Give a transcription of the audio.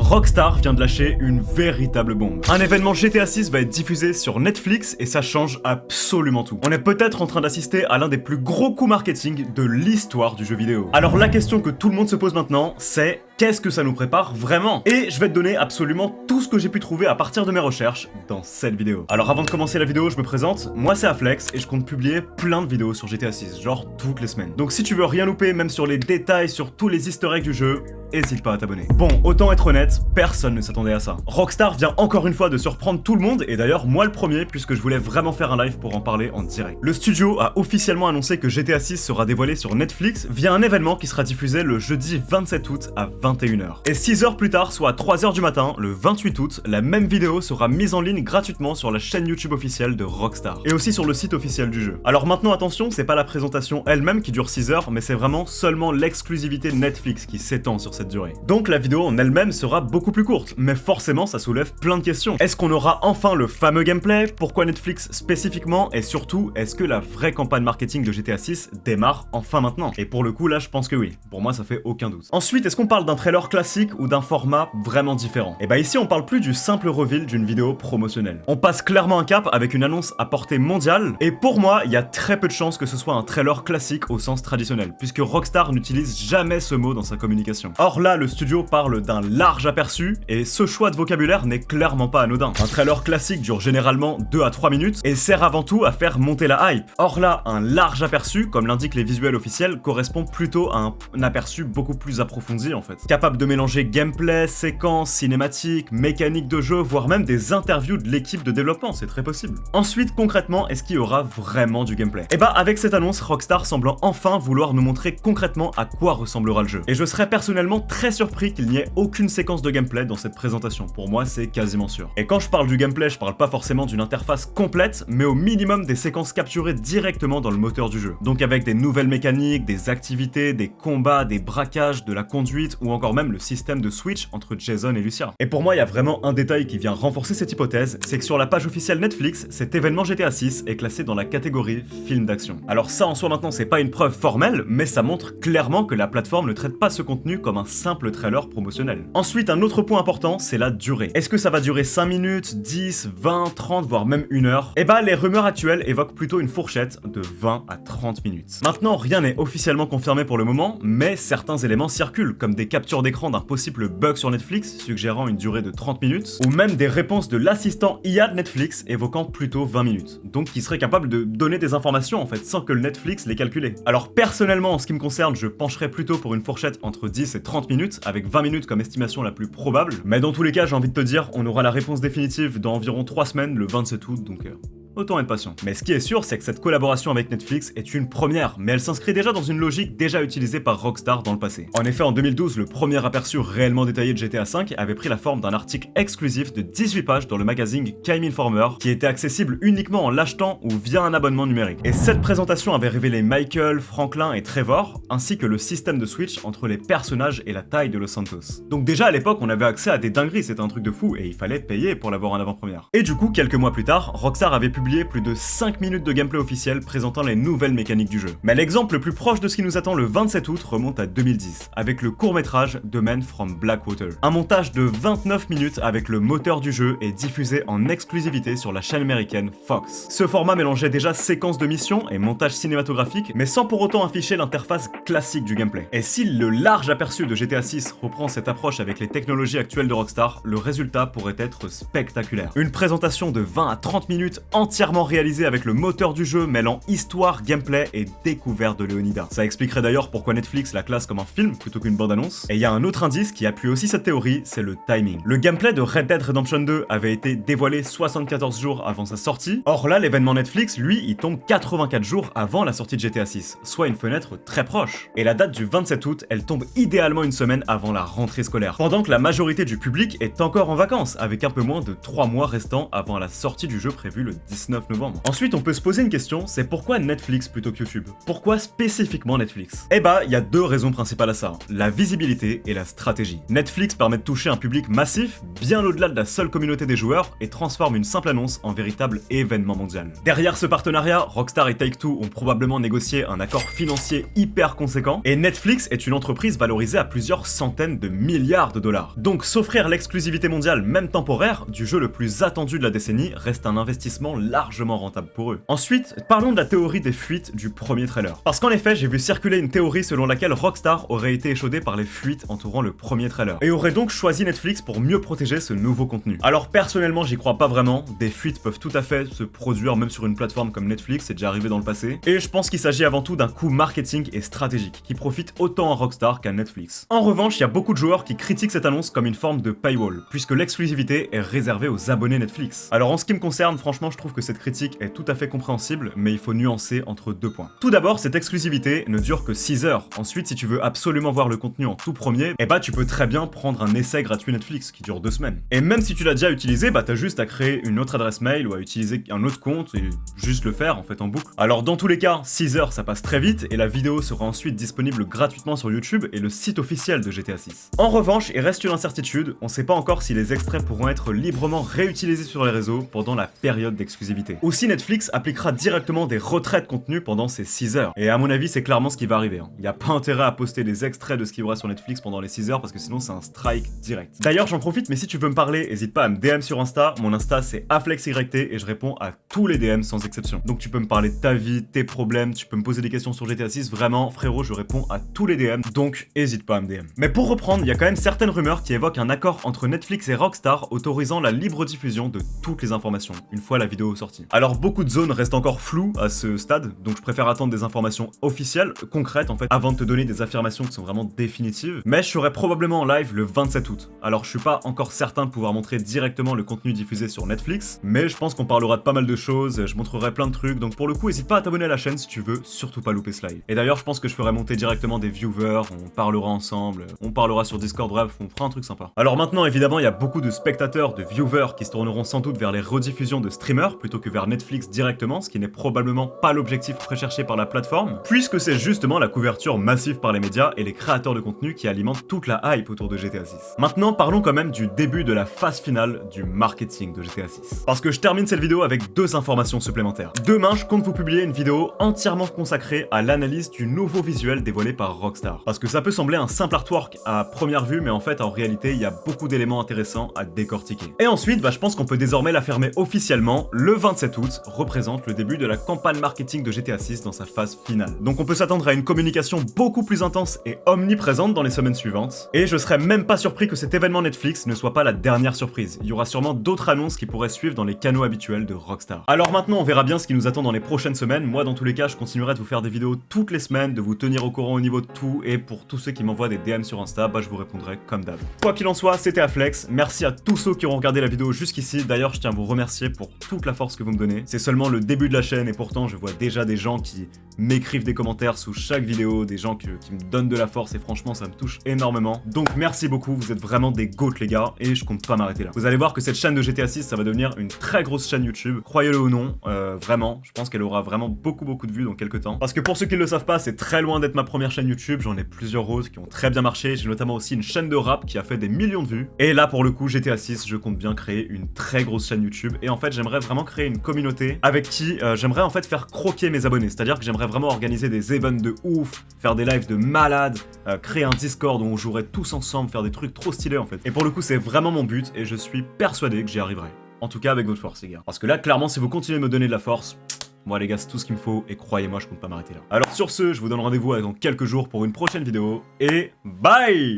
Rockstar vient de lâcher une véritable bombe. Un événement GTA 6 va être diffusé sur Netflix et ça change absolument tout. On est peut-être en train d'assister à l'un des plus gros coups marketing de l'histoire du jeu vidéo. Alors la question que tout le monde se pose maintenant, c'est qu'est-ce que ça nous prépare vraiment? Et je vais te donner absolument tout ce que j'ai pu trouver à partir de mes recherches dans cette vidéo. Alors avant de commencer la vidéo, je me présente, moi c'est Afflex et je compte publier plein de vidéos sur GTA 6, genre toutes les semaines. Donc si tu veux rien louper, même sur les détails, sur tous les easter eggs du jeu, hésite pas à t'abonner. Bon, autant être honnête, personne ne s'attendait à ça. Rockstar vient encore une fois de surprendre tout le monde, et d'ailleurs moi le premier, puisque je voulais vraiment faire un live pour en parler en direct. Le studio a officiellement annoncé que GTA 6 sera dévoilé sur Netflix via un événement qui sera diffusé le jeudi 27 août à 21h. Et 6 heures plus tard, soit à 3h du matin, le 28 août, la même vidéo sera mise en ligne gratuitement sur la chaîne YouTube officielle de Rockstar, et aussi sur le site officiel du jeu. Alors maintenant attention, c'est pas la présentation elle-même qui dure 6 heures, mais c'est vraiment seulement l'exclusivité Netflix qui s'étend sur cette durée. Donc la vidéo en elle-même sera beaucoup plus courte, mais forcément ça soulève plein de questions. Est-ce qu'on aura enfin le fameux gameplay? Pourquoi Netflix spécifiquement? Et surtout, est-ce que la vraie campagne marketing de GTA 6 démarre enfin maintenant? Et pour le coup là je pense que oui, pour moi ça fait aucun doute. Ensuite, est-ce qu'on parle d'un trailer classique ou d'un format vraiment différent? Et bah ici on parle plus du simple reveal d'une vidéo promotionnelle. On passe clairement un cap avec une annonce à portée mondiale, et pour moi il y a très peu de chances que ce soit un trailer classique au sens traditionnel, puisque Rockstar n'utilise jamais ce mot dans sa communication. Or là, le studio parle d'un large aperçu, et ce choix de vocabulaire n'est clairement pas anodin. Un trailer classique dure généralement 2 à 3 minutes, et sert avant tout à faire monter la hype. Or là, un large aperçu, comme l'indiquent les visuels officiels, correspond plutôt à un aperçu beaucoup plus approfondi en fait. Capable de mélanger gameplay, séquences, cinématiques, mécaniques de jeu, voire même des interviews de l'équipe de développement, c'est très possible. Ensuite, concrètement, est-ce qu'il y aura vraiment du gameplay? Et bah avec cette annonce, Rockstar semble enfin vouloir nous montrer concrètement à quoi ressemblera le jeu. Et je serais personnellement très surpris qu'il n'y ait aucune séquence de gameplay dans cette présentation. Pour moi, c'est quasiment sûr. Et quand je parle du gameplay, je parle pas forcément d'une interface complète, mais au minimum des séquences capturées directement dans le moteur du jeu. Donc avec des nouvelles mécaniques, des activités, des combats, des braquages, de la conduite, ou encore même le système de switch entre Jason et Lucia. Et pour moi, il y a vraiment un détail qui vient renforcer cette hypothèse, c'est que sur la page officielle Netflix, cet événement GTA 6 est classé dans la catégorie film d'action. Alors ça en soi maintenant, c'est pas une preuve formelle, mais ça montre clairement que la plateforme ne traite pas ce contenu comme un simple trailer promotionnel. Ensuite, un autre point important, c'est la durée. Est-ce que ça va durer 5 minutes, 10, 20, 30, voire même 1 heure? Et bah les rumeurs actuelles évoquent plutôt une fourchette de 20 à 30 minutes. Maintenant, rien n'est officiellement confirmé pour le moment, mais certains éléments circulent, comme des captures d'écran d'un possible bug sur Netflix suggérant une durée de 30 minutes, ou même des réponses de l'assistant IA de Netflix évoquant plutôt 20 minutes, donc qui serait capable de donner des informations en fait sans que le Netflix les calculé. Alors personnellement, en ce qui me concerne, je pencherais plutôt pour une fourchette entre 10 et 30 minutes, avec 20 minutes comme estimation la plus probable, mais dans tous les cas, j'ai envie de te dire, on aura la réponse définitive dans environ 3 semaines, le 27 août, donc autant être patient. Mais ce qui est sûr, c'est que cette collaboration avec Netflix est une première, mais elle s'inscrit déjà dans une logique déjà utilisée par Rockstar dans le passé. En effet, en 2012, le premier aperçu réellement détaillé de GTA V avait pris la forme d'un article exclusif de 18 pages dans le magazine Game Informer, qui était accessible uniquement en l'achetant ou via un abonnement numérique. Et cette présentation avait révélé Michael, Franklin et Trevor, ainsi que le système de switch entre les personnages et la taille de Los Santos. Donc déjà à l'époque, on avait accès à des dingueries, c'était un truc de fou, et il fallait payer pour l'avoir en avant-première. Et du coup, quelques mois plus tard, Rockstar avait publié plus de 5 minutes de gameplay officiel présentant les nouvelles mécaniques du jeu. Mais l'exemple le plus proche de ce qui nous attend le 27 août remonte à 2010, avec le court-métrage The Man from Blackwater. Un montage de 29 minutes avec le moteur du jeu est diffusé en exclusivité sur la chaîne américaine Fox. Ce format mélangeait déjà séquences de missions et montage cinématographique, mais sans pour autant afficher l'interface classique du gameplay. Et si le large aperçu de GTA 6 reprend cette approche avec les technologies actuelles de Rockstar, le résultat pourrait être spectaculaire. Une présentation de 20 à 30 minutes entièrement réalisée avec le moteur du jeu mêlant histoire, gameplay et découverte de Leonida. Ça expliquerait d'ailleurs pourquoi Netflix la classe comme un film plutôt qu'une bande-annonce. Et il y a un autre indice qui appuie aussi cette théorie, c'est le timing. Le gameplay de Red Dead Redemption 2 avait été dévoilé 74 jours avant sa sortie. Or là, l'événement Netflix, lui, il tombe 84 jours avant la sortie de GTA 6, soit une fenêtre très proche. Et la date du 27 août, elle tombe idéalement une semaine avant la rentrée scolaire, pendant que la majorité du public est encore en vacances, avec un peu moins de 3 mois restants avant la sortie du jeu prévue le 17 19 novembre. Ensuite, on peut se poser une question, c'est pourquoi Netflix plutôt que YouTube? Pourquoi spécifiquement Netflix? Eh bah, il y a deux raisons principales à ça, la visibilité et la stratégie. Netflix permet de toucher un public massif, bien au-delà de la seule communauté des joueurs, et transforme une simple annonce en véritable événement mondial. Derrière ce partenariat, Rockstar et Take-Two ont probablement négocié un accord financier hyper conséquent, et Netflix est une entreprise valorisée à plusieurs centaines de milliards de dollars. Donc s'offrir l'exclusivité mondiale, même temporaire, du jeu le plus attendu de la décennie reste un investissement largement rentable pour eux. Ensuite, parlons de la théorie des fuites du premier trailer. Parce qu'en effet, j'ai vu circuler une théorie selon laquelle Rockstar aurait été échaudé par les fuites entourant le premier trailer, et aurait donc choisi Netflix pour mieux protéger ce nouveau contenu. Alors personnellement, j'y crois pas vraiment, des fuites peuvent tout à fait se produire même sur une plateforme comme Netflix, c'est déjà arrivé dans le passé, et je pense qu'il s'agit avant tout d'un coup marketing et stratégique, qui profite autant à Rockstar qu'à Netflix. En revanche, il y a beaucoup de joueurs qui critiquent cette annonce comme une forme de paywall, puisque l'exclusivité est réservée aux abonnés Netflix. Alors en ce qui me concerne, franchement, je trouve que cette critique est tout à fait compréhensible, mais il faut nuancer entre deux points. Tout d'abord, cette exclusivité ne dure que 6 heures. Ensuite, si tu veux absolument voir le contenu en tout premier, eh bah tu peux très bien prendre un essai gratuit Netflix qui dure 2 semaines. Et même si tu l'as déjà utilisé, bah t'as juste à créer une autre adresse mail ou à utiliser un autre compte et juste le faire en fait en boucle. Alors dans tous les cas, 6 heures ça passe très vite et la vidéo sera ensuite disponible gratuitement sur YouTube et le site officiel de GTA 6. En revanche, il reste une incertitude, on sait pas encore si les extraits pourront être librement réutilisés sur les réseaux pendant la période d'exclusivité. Aussi Netflix appliquera directement des retraits de contenu pendant ces 6 heures. Et à mon avis, c'est clairement ce qui va arriver. Il n'y a pas intérêt à poster des extraits de ce qui y aura sur Netflix pendant les 6 heures parce que sinon c'est un strike direct. D'ailleurs, j'en profite, mais si tu veux me parler, n'hésite pas à me DM sur Insta. Mon Insta c'est aflexyt et je réponds à tous les DM sans exception. Donc tu peux me parler de ta vie, tes problèmes, tu peux me poser des questions sur GTA 6, vraiment frérot, je réponds à tous les DM. Donc n'hésite pas à me DM. Mais pour reprendre, il y a quand même certaines rumeurs qui évoquent un accord entre Netflix et Rockstar autorisant la libre diffusion de toutes les informations une fois la vidéo sortie. Alors beaucoup de zones restent encore floues à ce stade, donc je préfère attendre des informations officielles, concrètes en fait, avant de te donner des affirmations qui sont vraiment définitives. Mais je serai probablement en live le 27 août. Alors je suis pas encore certain de pouvoir montrer directement le contenu diffusé sur Netflix, mais je pense qu'on parlera de pas mal de choses, je montrerai plein de trucs, donc pour le coup n'hésite pas à t'abonner à la chaîne si tu veux surtout pas louper ce live. Et d'ailleurs je pense que je ferai monter directement des viewers, on parlera ensemble, on parlera sur Discord, bref, on fera un truc sympa. Alors maintenant évidemment il y a beaucoup de spectateurs, de viewers qui se tourneront sans doute vers les rediffusions de streamers plutôt que vers Netflix directement, ce qui n'est probablement pas l'objectif recherché par la plateforme, puisque c'est justement la couverture massive par les médias et les créateurs de contenu qui alimentent toute la hype autour de GTA 6. Maintenant parlons quand même du début de la phase finale du marketing de GTA 6. Parce que je termine cette vidéo avec 2 informations supplémentaires. Demain, je compte vous publier une vidéo entièrement consacrée à l'analyse du nouveau visuel dévoilé par Rockstar. Parce que ça peut sembler un simple artwork à première vue, mais en fait, en réalité, il y a beaucoup d'éléments intéressants à décortiquer. Et ensuite, je pense qu'on peut désormais l'affirmer officiellement, le 27 août représente le début de la campagne marketing de GTA 6 dans sa phase finale. Donc on peut s'attendre à une communication beaucoup plus intense et omniprésente dans les semaines suivantes. Et je serais même pas surpris que cet événement Netflix ne soit pas la dernière surprise. Il y aura sûrement d'autres annonces qui pourraient suivre dans les canaux habituels de Rockstar. Alors maintenant, on verra bien ce qui nous attend dans les prochaines semaines. Moi, dans tous les cas, je continuerai de vous faire des vidéos toutes les semaines, de vous tenir au courant au niveau de tout. Et pour tous ceux qui m'envoient des DM sur Insta, je vous répondrai comme d'hab. Quoi qu'il en soit, c'était Aflex. Merci à tous ceux qui ont regardé la vidéo jusqu'ici. D'ailleurs, je tiens à vous remercier pour toute la force que vous me donnez. C'est seulement le début de la chaîne et pourtant, je vois déjà des gens qui m'écrivent des commentaires sous chaque vidéo, des gens qui me donnent de la force et franchement, ça me touche énormément. Donc merci beaucoup, vous êtes vraiment des goats les gars et je compte pas m'arrêter là. Vous allez voir que cette chaîne de GTA 6, ça va devenir une très grosse chaîne YouTube. Croyez-le ou non, vraiment, je pense qu'elle aura vraiment beaucoup de vues dans quelques temps. Parce que pour ceux qui ne le savent pas, c'est très loin d'être ma première chaîne YouTube, j'en ai plusieurs autres qui ont très bien marché. J'ai notamment aussi une chaîne de rap qui a fait des millions de vues. Et là pour le coup, GTA 6, je compte bien créer une très grosse chaîne YouTube. Et en fait, j'aimerais vraiment créer une communauté avec qui j'aimerais en fait faire croquer mes abonnés. C'est-à-dire que j'aimerais vraiment organiser des events de ouf, faire des lives de malades, créer un Discord où on jouerait tous ensemble, faire des trucs trop stylés en fait. Et pour le coup, c'est vraiment mon but et je suis persuadé que j'y arriverai. En tout cas avec votre force les gars. Parce que là clairement si vous continuez de me donner de la force, moi les gars c'est tout ce qu'il me faut et croyez-moi je compte pas m'arrêter là. Alors sur ce, je vous donne rendez-vous dans quelques jours pour une prochaine vidéo et bye.